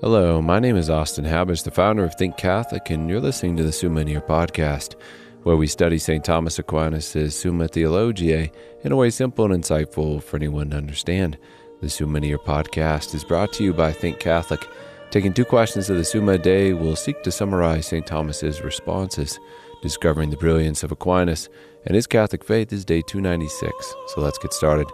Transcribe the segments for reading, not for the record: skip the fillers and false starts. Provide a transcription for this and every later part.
Hello, my name is Austin Habish, the founder of Think Catholic, and you're listening to the Summa podcast, where we study St. Thomas Aquinas' Summa Theologiae in a way simple and insightful for anyone to understand. The Summa podcast is brought to you by Think Catholic. Taking 2 questions of the Summa a day, we'll seek to summarize St. Thomas's responses. Discovering the brilliance of Aquinas and his Catholic faith is day 296, so let's get started.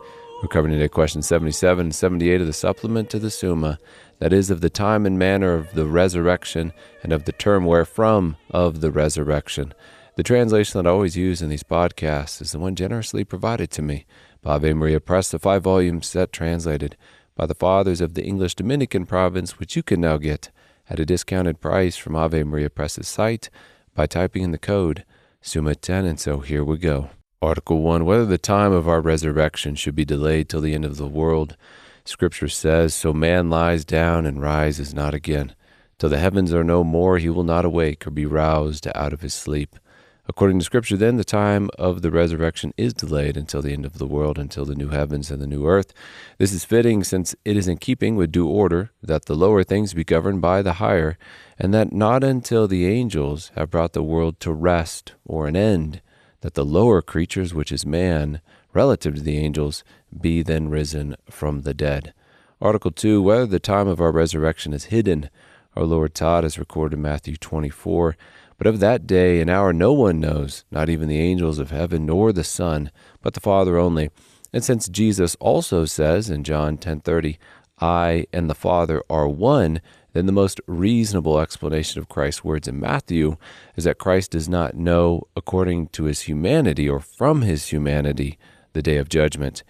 We're covering today questions 77 and 78 of the supplement to the Summa, that is, of the time and manner of the resurrection and of the term wherefrom of the resurrection. The translation that I always use in these podcasts is the one generously provided to me by Ave Maria Press, the 5-volume set translated by the Fathers of the English Dominican province, which you can now get at a discounted price from Ave Maria Press's site by typing in the code Summa 10, and so here we go. Article 1, whether the time of our resurrection should be delayed till the end of the world. Scripture says, so man lies down and rises not again. Till the heavens are no more, he will not awake or be roused out of his sleep. According to Scripture, then, the time of the resurrection is delayed until the end of the world, until the new heavens and the new earth. This is fitting, since it is in keeping with due order that the lower things be governed by the higher, and that not until the angels have brought the world to rest or an end, that the lower creatures, which is man, relative to the angels, be then risen from the dead. Article 2, whether the time of our resurrection is hidden. Our Lord taught, as recorded in Matthew 24, but of that day and hour no one knows, not even the angels of heaven, nor the Son, but the Father only. And since Jesus also says in John 10:30, I and the Father are one, then the most reasonable explanation of Christ's words in Matthew is that Christ does not know, according to his humanity or from his humanity, the day of judgment.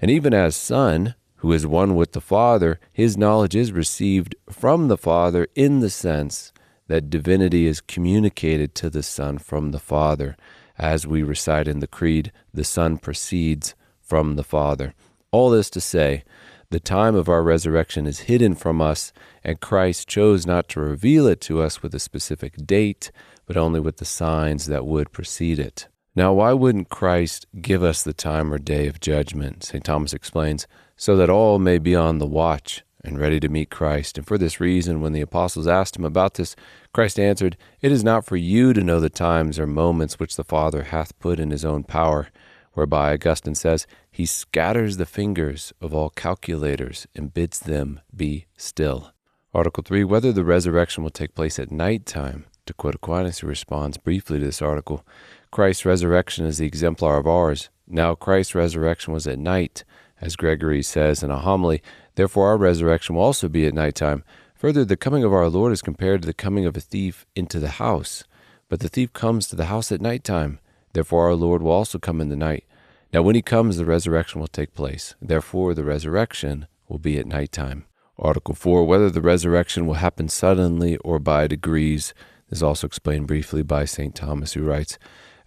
And even as Son, who is one with the Father, his knowledge is received from the Father in the sense that divinity is communicated to the Son from the Father. As we recite in the Creed, the Son proceeds from the Father. All this to say, the time of our resurrection is hidden from us, and Christ chose not to reveal it to us with a specific date, but only with the signs that would precede it. Now, why wouldn't Christ give us the time or day of judgment? St. Thomas explains, so that all may be on the watch and ready to meet Christ. And for this reason, when the apostles asked him about this, Christ answered, it is not for you to know the times or moments which the Father hath put in his own power, whereby Augustine says, he scatters the fingers of all calculators and bids them be still. Article 3, whether the resurrection will take place at night time. To quote Aquinas, who responds briefly to this article, Christ's resurrection is the exemplar of ours. Now Christ's resurrection was at night, as Gregory says in a homily, therefore our resurrection will also be at night time. Further, the coming of our Lord is compared to the coming of a thief into the house. But the thief comes to the house at night time. Therefore our Lord will also come in the night. Now when he comes, the resurrection will take place. Therefore the resurrection will be at night time. Article 4, whether the resurrection will happen suddenly or by degrees. This is also explained briefly by St. Thomas, who writes,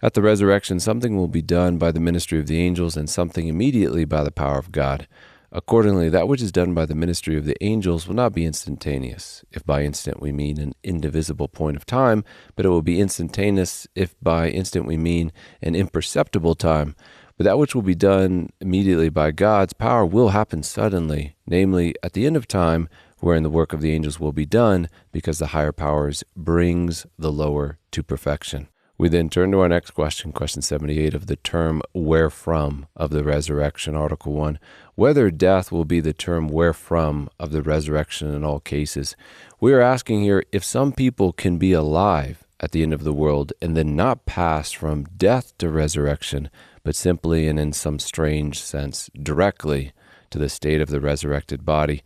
at the resurrection something will be done by the ministry of the angels and something immediately by the power of God. Accordingly, that which is done by the ministry of the angels will not be instantaneous, if by instant we mean an indivisible point of time, but it will be instantaneous if by instant we mean an imperceptible time. But that which will be done immediately by God's power will happen suddenly, namely at the end of time, wherein the work of the angels will be done, because the higher powers brings the lower to perfection. We then turn to our next question, question 78 of the term wherefrom of the resurrection, Article 1. Whether death will be the term wherefrom of the resurrection in all cases. We are asking here if some people can be alive at the end of the world and then not pass from death to resurrection, but simply and in some strange sense directly to the state of the resurrected body.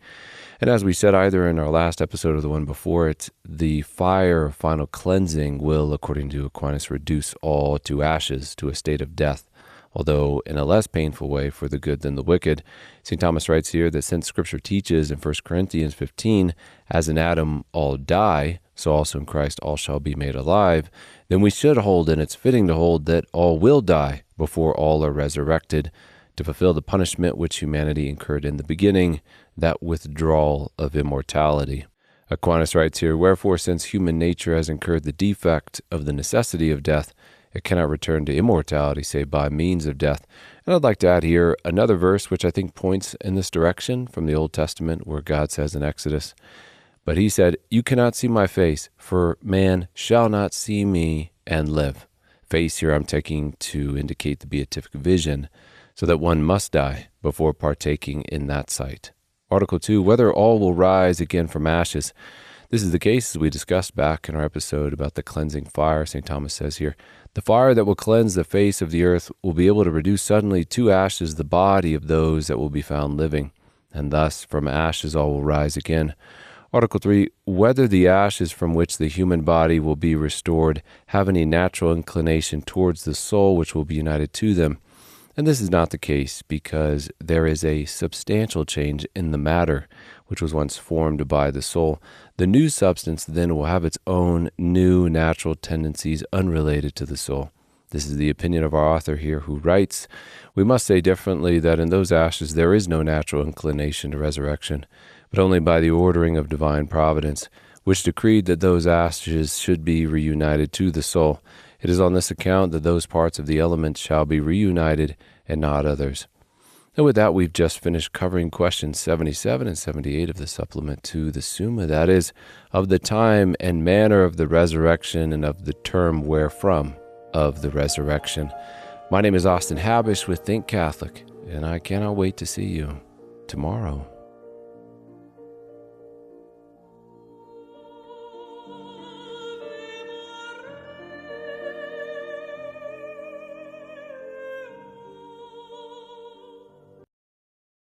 And as we said either in our last episode or the one before it, the fire of final cleansing will, according to Aquinas, reduce all to ashes, to a state of death, although in a less painful way for the good than the wicked. St. Thomas writes here that since Scripture teaches in 1 Corinthians 15, as in Adam all die, so also in Christ all shall be made alive, then we should hold, and it's fitting to hold, that all will die before all are resurrected, to fulfill the punishment which humanity incurred in the beginning, that withdrawal of immortality. Aquinas writes here, wherefore, since human nature has incurred the defect of the necessity of death, it cannot return to immortality save by means of death. And I'd like to add here another verse which I think points in this direction from the Old Testament, where God says in Exodus, But he said, "You cannot see my face, for man shall not see me and live." Face here I'm taking to indicate the beatific vision, so that one must die before partaking in that sight. Article 2, whether all will rise again from ashes. This is the case, as we discussed back in our episode about the cleansing fire. St. Thomas says here, the fire that will cleanse the face of the earth will be able to reduce suddenly to ashes the body of those that will be found living, and thus from ashes all will rise again. Article 3, whether the ashes from which the human body will be restored have any natural inclination towards the soul which will be united to them. And this is not the case, because there is a substantial change in the matter which was once formed by the soul. The new substance then will have its own new natural tendencies unrelated to the soul. This is the opinion of our author here, who writes, "We must say differently that in those ashes there is no natural inclination to resurrection, but only by the ordering of divine providence, which decreed that those ashes should be reunited to the soul. It is on this account that those parts of the elements shall be reunited and not others." And with that, we've just finished covering questions 77 and 78 of the supplement to the Summa, that is, of the time and manner of the resurrection and of the term wherefrom of the resurrection. My name is Austin Habish with Think Catholic, and I cannot wait to see you tomorrow.